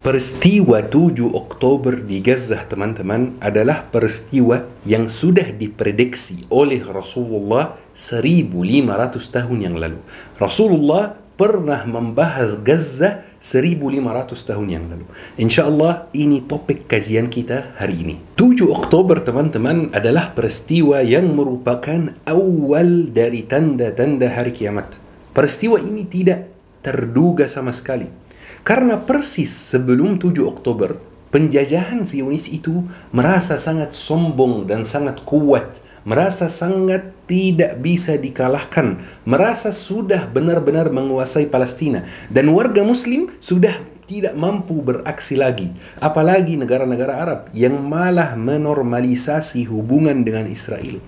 Peristiwa 7 Oktober di Gaza, teman-teman, adalah peristiwa yang sudah diprediksi oleh Rasulullah 1500 tahun yang lalu. Rasulullah pernah membahas Gaza 1500 tahun yang lalu. InsyaAllah ini topik kajian kita hari ini. 7 Oktober, teman-teman, adalah peristiwa yang merupakan awal dari tanda-tanda hari kiamat. Peristiwa ini tidak terduga sama sekali. Karena persis sebelum 7 Oktober, penjajahan Zionis itu merasa sangat sombong dan sangat kuat, merasa sangat tidak bisa dikalahkan, merasa sudah benar-benar menguasai Palestina, dan warga Muslim sudah tidak mampu beraksi lagi. Apalagi negara-negara Arab yang malah menormalisasi hubungan dengan Israel.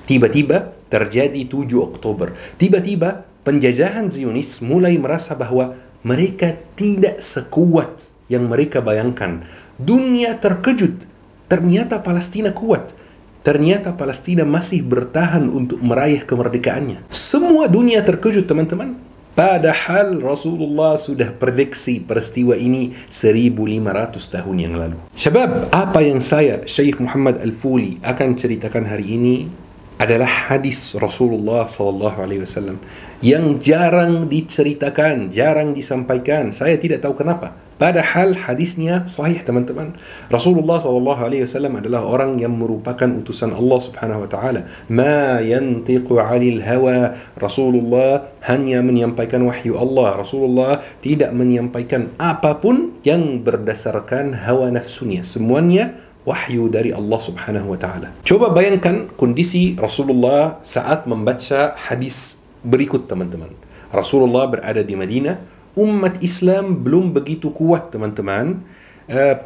Tiba-tiba terjadi 7 Oktober. Tiba-tiba penjajahan Zionis mulai merasa bahwa mereka tidak sekuat yang mereka bayangkan. Dunia terkejut. Ternyata Palestina kuat. Ternyata Palestina masih bertahan untuk meraih kemerdekaannya. Semua dunia terkejut, teman-teman. Padahal Rasulullah sudah prediksi peristiwa ini 1500 tahun yang lalu. Syabab, apa yang saya, Syekh Muhammad Al-Fuli, akan ceritakan hari ini adalah hadis Rasulullah SAW yang jarang diceritakan, jarang disampaikan. Saya tidak tahu kenapa. Padahal hadisnya sahih, teman-teman. Rasulullah SAW adalah orang yang merupakan utusan Allah Subhanahu wa taala. Ma yantiqu 'anil hawa. Rasulullah hanya menyampaikan wahyu Allah. Rasulullah tidak menyampaikan apapun yang berdasarkan hawa nafsunya. Semuanya wahyu dari Allah Subhanahu wa taala. Coba bayangkan kondisi Rasulullah saat membaca hadis berikut, teman-teman. Rasulullah berada di Madinah, umat Islam belum begitu kuat, teman-teman.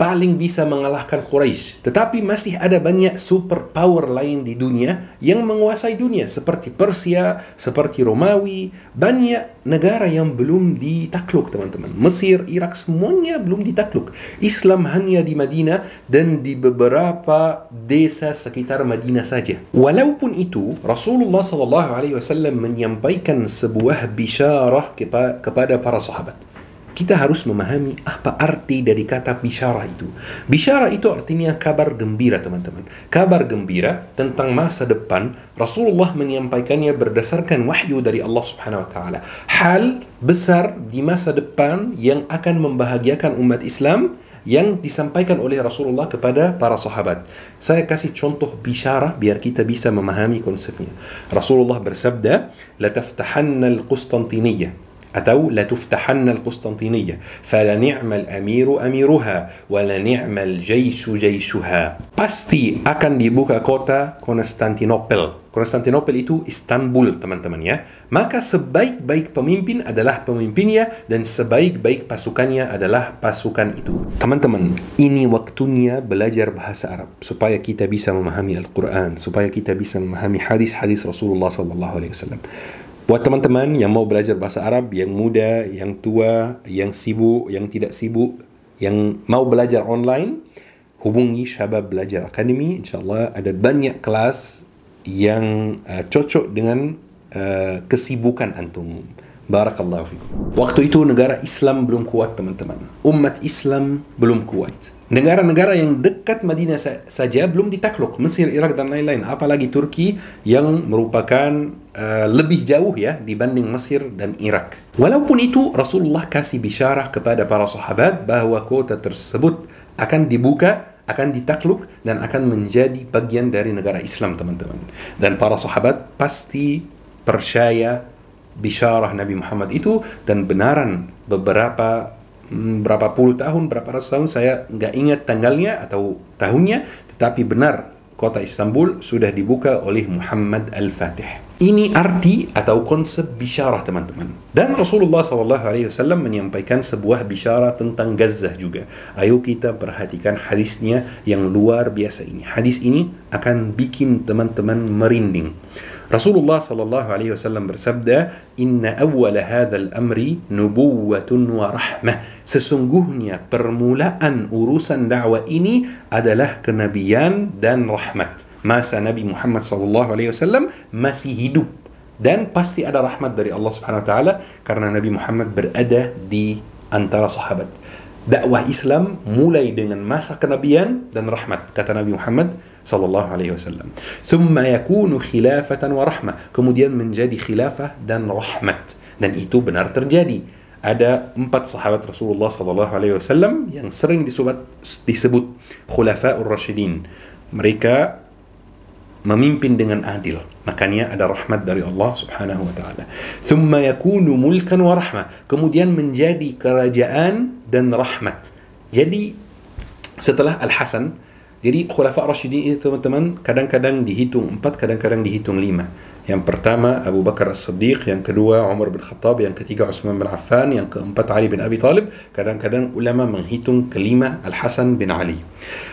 Paling bisa mengalahkan Quraisy, tetapi masih ada banyak superpower lain di dunia yang menguasai dunia, seperti Persia, seperti Romawi. Banyak negara yang belum ditakluk, teman-teman. Mesir, Irak, semuanya belum ditakluk. Islam hanya di Madinah dan di beberapa desa sekitar Madinah saja. Walaupun itu, Rasulullah SAW menyampaikan sebuah bisyarah kepada para sahabat. Kita harus memahami apa arti dari kata bisyarah itu. Bisyarah itu artinya kabar gembira, teman-teman. Kabar gembira tentang masa depan. Rasulullah menyampaikannya berdasarkan wahyu dari Allah Subhanahu wa taala. Hal besar di masa depan yang akan membahagiakan umat Islam yang disampaikan oleh Rasulullah kepada para sahabat. Saya kasih contoh bisyarah biar kita bisa memahami konsepnya. Rasulullah bersabda, "La taftahanna al-Qustantiniyah." atau la tuftahanna al-Qustantiniyah fala ni'mal amiru amiruha wala ni'mal jaishu jaishuha. Pasti akan dibuka kota Konstantinopel. Konstantinopel itu Istanbul, teman-teman, ya. Maka sebaik-baik pemimpin adalah pemimpinnya dan sebaik-baik pasukannya adalah pasukan itu. Teman-teman, ini waktunya belajar bahasa Arab supaya kita bisa memahami Al-Quran, supaya kita bisa memahami hadis-hadis Rasulullah SAW. Buat teman-teman yang mau belajar bahasa Arab, yang muda, yang tua, yang sibuk, yang tidak sibuk, yang mau belajar online, hubungi Syabab Belajar Academy. InsyaAllah ada banyak kelas yang cocok dengan kesibukan antum. Barakallahu fikum. Waktu itu negara Islam belum kuat, teman-teman. Umat Islam belum kuat. Negara-negara yang dekat Madinah saja belum ditakluk. Mesir, Irak, dan lain-lain. Apalagi Turki yang merupakan lebih jauh, ya, dibanding Mesir dan Irak. Walaupun itu, Rasulullah kasih bisyarah kepada para sahabat bahwa kota tersebut akan dibuka, akan ditakluk, dan akan menjadi bagian dari negara Islam, teman-teman. Dan para sahabat pasti percaya bisyarah Nabi Muhammad itu, dan benaran berapa puluh tahun, berapa ratus tahun, saya nggak ingat tanggalnya atau tahunnya, tetapi benar kota Istanbul sudah dibuka oleh Muhammad Al-Fatih. Ini arti atau konsep bisyarah, teman-teman. Dan Rasulullah SAW menyampaikan sebuah bisyarah tentang Gaza juga. Ayo kita perhatikan hadisnya yang luar biasa ini. Hadis ini akan bikin teman-teman merinding. Rasulullah SAW bersabda, "Inna awwala hadzal amri nubuwwatun wa rahmah." Sesungguhnya permulaan urusan dakwah ini adalah kenabian dan rahmat. Masa Nabi Muhammad SAW masih hidup, dan pasti ada rahmat dari Allah Subhanahu wa taala karena Nabi Muhammad berada di antara sahabat. Dakwah Islam mulai dengan masa kenabian dan rahmat, kata Nabi Muhammad sallallahu alaihi wasallam. Thumma yakunu khilafatan wa rahmah. Kemudian menjadi khilafah dan rahmat. Dan itu benar terjadi. Ada 4 sahabat Rasulullah sallallahu alaihi wasallam yang sering disebut khulafa'ur rasyidin. Mereka memimpin dengan adil. Makanya ada rahmat dari Allah subhanahu wa ta'ala. Thumma yakunu mulkan wa rahmah. Kemudian menjadi kerajaan dan rahmat. Jadi setelah Al-Hasan, jadi khulafa Rasyidin itu teman-teman kadang-kadang dihitung 4, kadang-kadang dihitung 5. Yang pertama Abu Bakar As-Siddiq, yang kedua Umar bin Khattab, yang ketiga Utsman bin Affan, yang keempat Ali bin Abi Thalib. Kadang-kadang ulama menghitung kelima Al-Hasan bin Ali.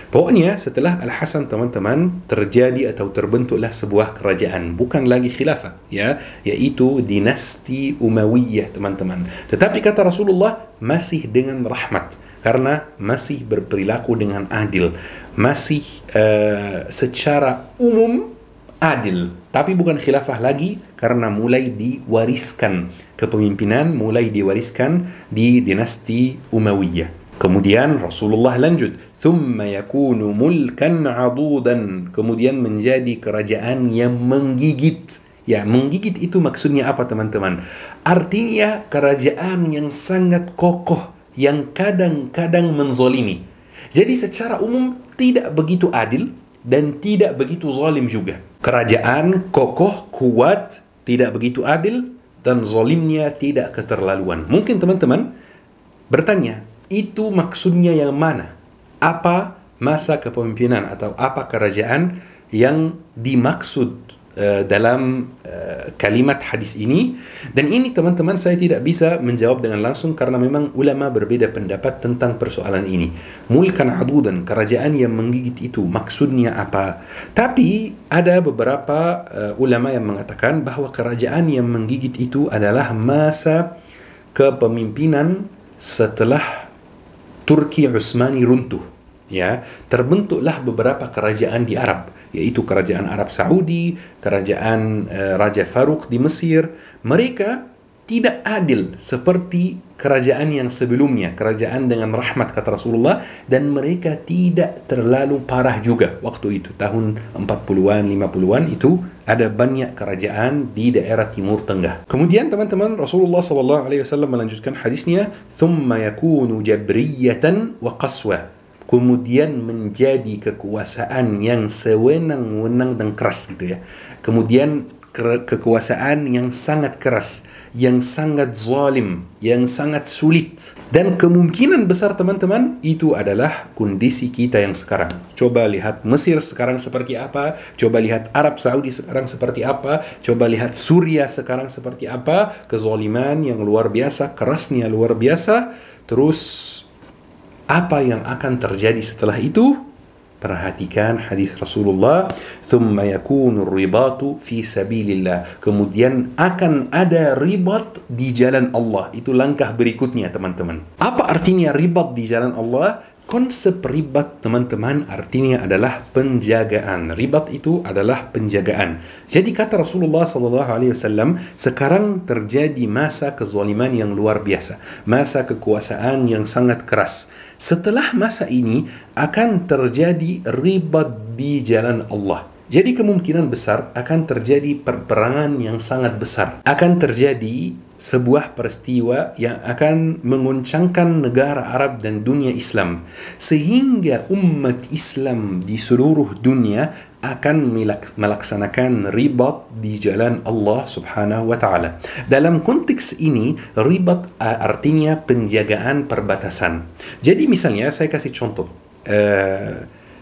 Pokoknya setelah Al-Hasan teman-teman terjadi atau terbentuklah sebuah kerajaan, bukan lagi khilafah ya, yaitu dinasti Umayyah teman-teman. Tetapi kata Rasulullah masih dengan rahmat, karena masih berperilaku dengan adil, masih secara umum adil, tapi bukan khilafah lagi karena mulai diwariskan kepemimpinan, mulai diwariskan di dinasti Umayyah. Kemudian Rasulullah lanjut, thumma yakunu mulkan adudan, kemudian menjadi kerajaan yang menggigit. Ya, menggigit itu maksudnya apa teman-teman? Artinya kerajaan yang sangat kokoh, yang kadang-kadang menzolimi. Jadi secara umum tidak begitu adil dan tidak begitu zalim juga. Kerajaan kokoh, kuat, tidak begitu adil, dan zalimnya tidak keterlaluan. Mungkin teman-teman bertanya, itu maksudnya yang mana? Apa masa kepemimpinan atau apa kerajaan yang dimaksud dalam kalimat hadis ini? Dan ini teman-teman saya tidak bisa menjawab dengan langsung karena memang ulama berbeda pendapat tentang persoalan ini. Mulkan adudan, kerajaan yang menggigit itu maksudnya apa? Tapi ada beberapa ulama yang mengatakan bahwa kerajaan yang menggigit itu adalah masa kepemimpinan setelah Turki Utsmani runtuh. Ya, terbentuklah beberapa kerajaan di Arab, yaitu kerajaan Arab Saudi, kerajaan Raja Farouk di Mesir. Mereka tidak adil seperti kerajaan yang sebelumnya, kerajaan dengan rahmat kata Rasulullah, dan mereka tidak terlalu parah juga waktu itu, tahun 40-an, 50-an itu ada banyak kerajaan di daerah Timur Tengah. Kemudian teman-teman Rasulullah SAW melanjutkan hadisnya, thumma yakunu jabriyatan wa qaswa. Kemudian menjadi kekuasaan yang sewenang-wenang dan keras gitu ya. Kemudian kekuasaan yang sangat keras, yang sangat zalim, yang sangat sulit. Dan kemungkinan besar teman-teman itu adalah kondisi kita yang sekarang. Coba lihat Mesir sekarang seperti apa, coba lihat Arab Saudi sekarang seperti apa, coba lihat Suriah sekarang seperti apa. Kezaliman yang luar biasa, kerasnya luar biasa. Terus apa yang akan terjadi setelah itu? Perhatikan hadis Rasulullah, thumma yakunu ribatu fi sabilillah. Kemudian akan ada ribat di jalan Allah. Itu langkah berikutnya teman-teman. Apa artinya ribat di jalan Allah? Konsep ribat teman-teman artinya adalah penjagaan. Ribat itu adalah penjagaan. Jadi kata Rasulullah SAW, sekarang terjadi masa kezaliman yang luar biasa, masa kekuasaan yang sangat keras. Setelah masa ini akan terjadi ribat di jalan Allah. Jadi kemungkinan besar akan terjadi perperangan yang sangat besar. Akan terjadi sebuah peristiwa yang akan menguncangkan negara Arab dan dunia Islam. Sehingga umat Islam di seluruh dunia akan melaksanakan ribat di jalan Allah subhanahu wa ta'ala. Dalam konteks ini, ribat artinya penjagaan perbatasan. Jadi misalnya saya kasih contoh.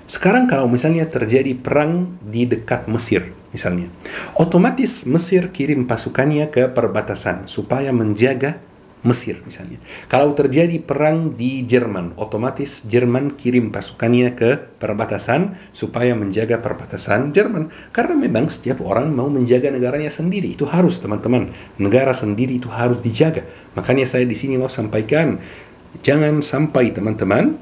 Sekarang kalau misalnya terjadi perang di dekat Mesir, misalnya, otomatis Mesir kirim pasukannya ke perbatasan supaya menjaga Mesir misalnya. Kalau terjadi perang di Jerman, otomatis Jerman kirim pasukannya ke perbatasan supaya menjaga perbatasan Jerman. Karena memang setiap orang mau menjaga negaranya sendiri. Itu harus teman-teman. Negara sendiri itu harus dijaga. Makanya saya di sini mau sampaikan, jangan sampai teman-teman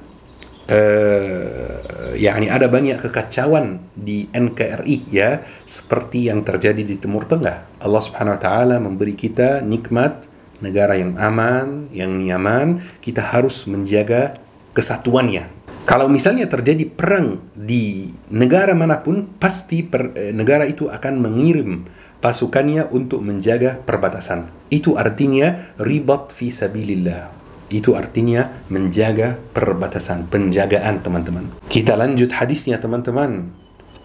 yakni ada banyak kekacauan di NKRI ya, seperti yang terjadi di Timur Tengah. Allah Subhanahu wa taala memberi kita nikmat negara yang aman, yang nyaman, kita harus menjaga kesatuannya. Kalau misalnya terjadi perang di negara manapun, pasti negara itu akan mengirim pasukannya untuk menjaga perbatasan. Itu artinya ribat fi sabilillah. Itu artinya menjaga perbatasan, penjagaan, teman-teman. Kita lanjut hadisnya, teman-teman.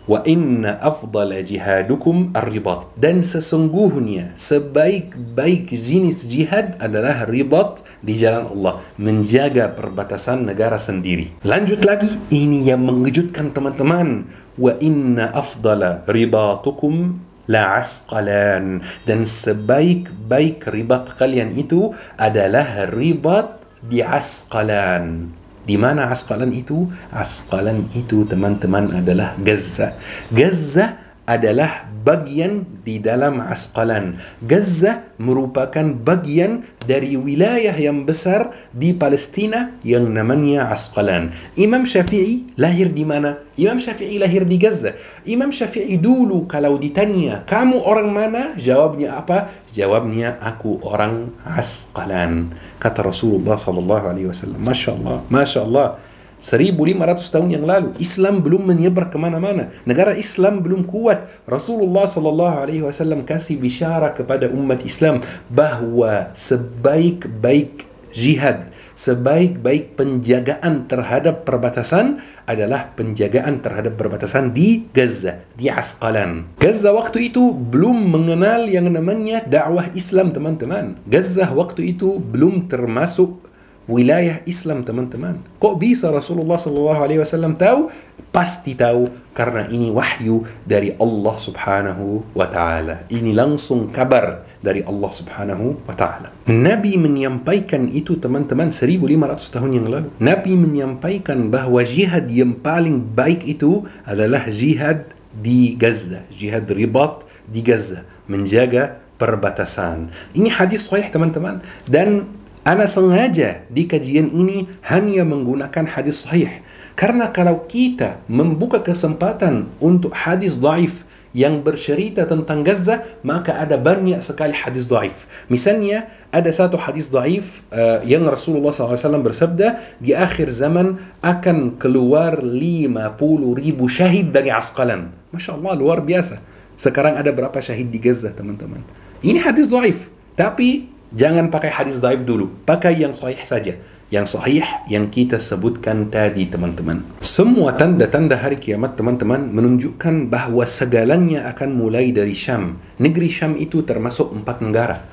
Wa inna afdala jihadukum ar-ribat. Dan sesungguhnya sebaik-baik jenis jihad adalah ribat di jalan Allah, menjaga perbatasan negara sendiri. Lanjut lagi, ini yang mengejutkan, teman-teman. Wa inna afdala ribatukum la asqalan. Dan sebaik-baik ribat kalian itu adalah ribat di Asqalan. Di mana Asqalan itu? Asqalan itu, teman-teman, adalah Gaza. Gaza adalah bagian di dalam Asqalan. Gaza merupakan bagian dari wilayah yang besar di Palestina yang namanya Asqalan. Imam Syafi'i lahir di mana? Imam Syafi'i lahir di Gaza. Imam Syafi'i dulu kalau ditanya, kamu orang mana? Jawabnya apa? Jawabnya, aku orang Asqalan. Kata Rasulullah SAW. Masya Allah, Masya Allah. 1500 tahun yang lalu, Islam belum menyebar kemana-mana. Negara Islam belum kuat. Rasulullah SAW kasih bisyara kepada umat Islam bahwa sebaik-baik jihad, sebaik-baik penjagaan terhadap perbatasan adalah penjagaan terhadap perbatasan di Gaza, di Asqalan. Gaza waktu itu belum mengenal yang namanya dakwah Islam, teman-teman. Gaza waktu itu belum termasuk wilayah Islam, teman-teman. Kok bisa Rasulullah SAW tahu? Pasti tahu, karena ini wahyu dari Allah Subhanahu wa Ta'ala. Ini langsung kabar dari Allah Subhanahu wa Ta'ala. Nabi menyampaikan itu, teman-teman, 1500 tahun yang lalu. Nabi menyampaikan bahwa jihad yang paling baik itu adalah jihad di Gaza, jihad ribat di Gaza, menjaga perbatasan. Ini hadis sahih, teman-teman, dan Ana sengaja di kajian ini hanya menggunakan hadis sahih. Karena kalau kita membuka kesempatan untuk hadis dhaif yang bercerita tentang Gaza, maka ada banyak sekali hadis dhaif. Misalnya, ada satu hadis dhaif yang Rasulullah SAW bersabda, di akhir zaman akan keluar 50.000 syahid dari Asqalan. Masya Allah, luar biasa. Sekarang ada berapa syahid di Gaza, teman-teman? Ini hadis dhaif. Tapi jangan pakai hadis dhaif dulu, pakai yang sahih saja. Yang sahih yang kita sebutkan tadi, teman-teman. Semua tanda-tanda hari kiamat, teman-teman, menunjukkan bahwa segalanya akan mulai dari Syam. Negeri Syam itu termasuk 4 negara: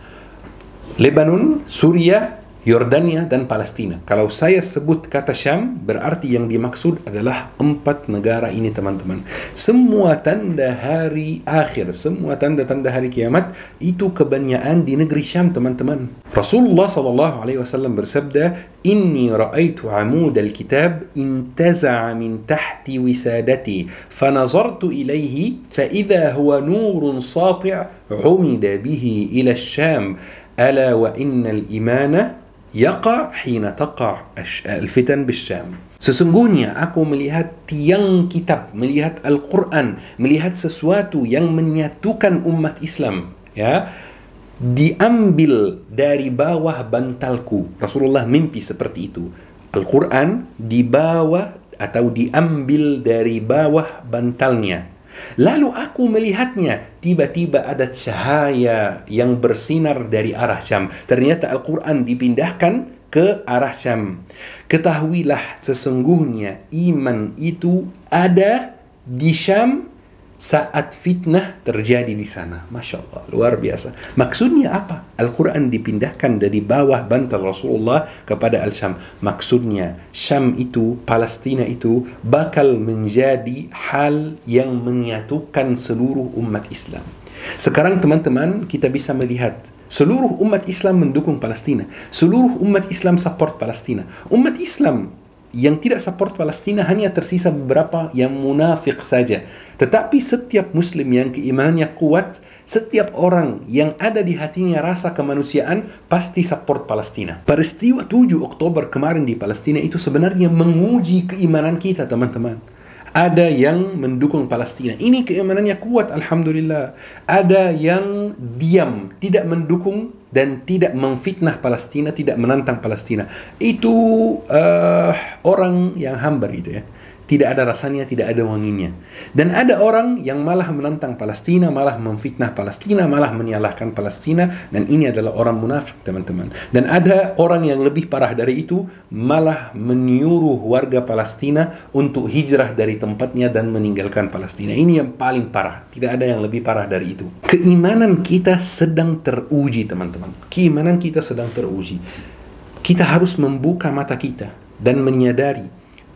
Lebanon, Suriah, Yordania, dan Palestina. Kalau saya sebut kata Syam, berarti yang dimaksud adalah 4 negara ini, teman-teman. Semua tanda hari akhir, semua tanda-tanda hari kiamat itu kebanyakan di negeri Syam, teman-teman. Rasulullah SAW bersabda, "Inni ra'aitu amud al-kitab intaza'a min tahti wisadati, fanazartu ilaihi, فإذا هو نور ساطع عمد به إلى الشام ألا وإن الإيمان yaqa hina taqa' al-fitan bisyam." Sesungguhnya aku melihat tiang kitab, melihat Al-Quran, melihat sesuatu yang menyatukan umat Islam, ya, diambil dari bawah bantalku. Rasulullah mimpi seperti itu. Al-Quran di bawah atau diambil dari bawah bantalnya. Lalu aku melihatnya, tiba-tiba ada cahaya yang bersinar dari arah Syam. Ternyata Al-Quran dipindahkan ke arah Syam. Ketahuilah sesungguhnya iman itu ada di Syam saat fitnah terjadi di sana. Masya Allah, luar biasa. Maksudnya apa? Al-Quran dipindahkan dari bawah bantal Rasulullah kepada Al-Syam. Maksudnya Syam itu, Palestina itu bakal menjadi hal yang menyatukan seluruh umat Islam. Sekarang, teman-teman, kita bisa melihat seluruh umat Islam mendukung Palestina. Seluruh umat Islam support Palestina. Umat Islam yang tidak support Palestina hanya tersisa beberapa yang munafik saja. Tetapi setiap muslim yang keimanannya kuat, setiap orang yang ada di hatinya rasa kemanusiaan, pasti support Palestina. Peristiwa 7 Oktober kemarin di Palestina itu sebenarnya menguji keimanan kita, teman-teman. Ada yang mendukung Palestina. Ini keimanannya kuat, alhamdulillah. Ada yang diam, tidak mendukung dan tidak memfitnah Palestina, tidak menantang Palestina. Itu orang yang hambar itu ya. Tidak ada rasanya, tidak ada wanginya. Dan ada orang yang malah menantang Palestina, malah memfitnah Palestina, malah menyalahkan Palestina, dan ini adalah orang munafik, teman-teman. Dan ada orang yang lebih parah dari itu, malah menyuruh warga Palestina untuk hijrah dari tempatnya dan meninggalkan Palestina. Ini yang paling parah. Tidak ada yang lebih parah dari itu. Keimanan kita sedang teruji, teman-teman. Keimanan kita sedang teruji. Kita harus membuka mata kita dan menyadari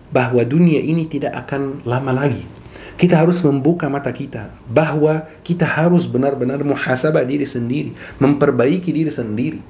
bahwa dunia ini tidak akan lama lagi. Kita harus membuka mata kita bahwa kita harus benar-benar muhasabah diri sendiri, memperbaiki diri sendiri,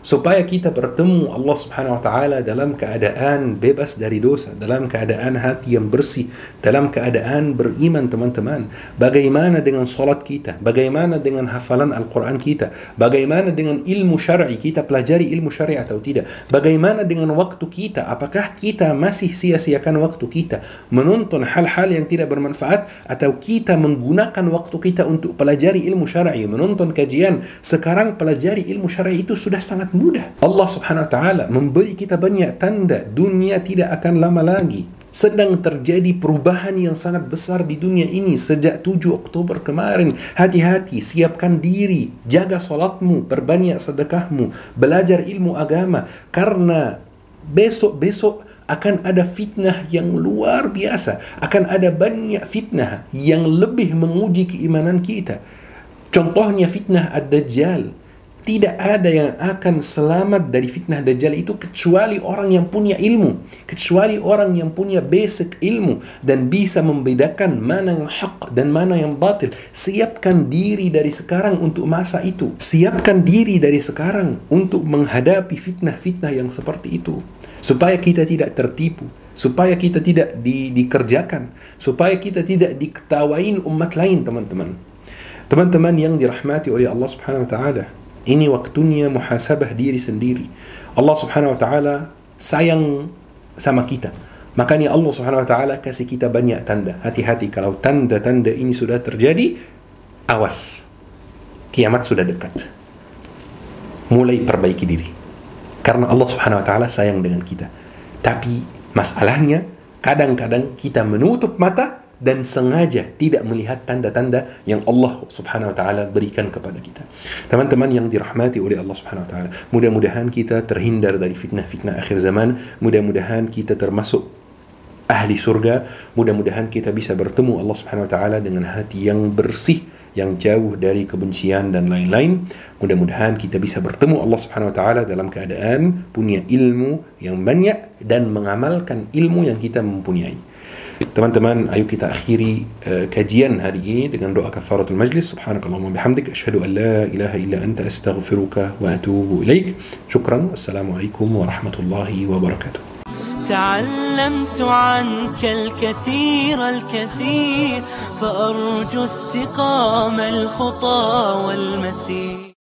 supaya kita bertemu Allah Subhanahu wa taala dalam keadaan bebas dari dosa, dalam keadaan hati yang bersih, dalam keadaan beriman, teman-teman. Bagaimana dengan salat kita? Bagaimana dengan hafalan Al-Quran kita? Bagaimana dengan ilmu syar'i? Kita pelajari ilmu syar'i atau tidak? Bagaimana dengan waktu kita? Apakah kita masih sia-siakan waktu kita menonton hal-hal yang tidak bermanfaat, atau kita menggunakan waktu kita untuk pelajari ilmu syar'i, menonton kajian? Sekarang pelajari ilmu syar'i itu sudah sangat mudah. Allah Subhanahu wa taala memberi kita banyak tanda dunia tidak akan lama lagi. Sedang terjadi perubahan yang sangat besar di dunia ini sejak 7 Oktober kemarin. Hati-hati, siapkan diri, jaga salatmu, perbanyak sedekahmu, belajar ilmu agama, karena besok-besok akan ada fitnah yang luar biasa. Akan ada banyak fitnah yang lebih menguji keimanan kita. Contohnya fitnah Ad-Dajjal. Tidak ada yang akan selamat dari fitnah Dajjal itu kecuali orang yang punya ilmu, kecuali orang yang punya basic ilmu dan bisa membedakan mana yang hak dan mana yang batil. Siapkan diri dari sekarang untuk masa itu. Siapkan diri dari sekarang untuk menghadapi fitnah-fitnah yang seperti itu, supaya kita tidak tertipu, supaya kita tidak dikerjakan, supaya kita tidak diketawain umat lain, teman-teman. Teman-teman yang dirahmati oleh Allah Subhanahu wa taala, ini waktunya muhasabah diri sendiri. Allah Subhanahu wa taala sayang sama kita. Makanya Allah Subhanahu wa taala kasih kita banyak tanda. Hati-hati kalau tanda-tanda ini sudah terjadi, awas. Kiamat sudah dekat. Mulai perbaiki diri. Karena Allah Subhanahu wa taala sayang dengan kita. Tapi masalahnya kadang-kadang kita menutup mata dan sengaja tidak melihat tanda-tanda yang Allah Subhanahu wa taala berikan kepada kita. Teman-teman yang dirahmati oleh Allah Subhanahu wa taala, mudah-mudahan kita terhindar dari fitnah-fitnah akhir zaman. Mudah-mudahan kita termasuk ahli surga. Mudah-mudahan kita bisa bertemu Allah Subhanahu wa taala dengan hati yang bersih, yang jauh dari kebencian dan lain-lain. Mudah-mudahan kita bisa bertemu Allah Subhanahu wa taala dalam keadaan punya ilmu yang banyak dan mengamalkan ilmu yang kita mempunyai. Teman-teman, ayo kita akhiri kajian hari ini dengan doa kafaratul majlis. Subhanakallahumma bihamdik, asyhadu an la ilaha illa anta, astaghfiruka wa atubu ilaik. Syukran. Assalamualaikum warahmatullahi wabarakatuh. تعلمت عنك الكثير فأرجو استقام الخطى والمسير.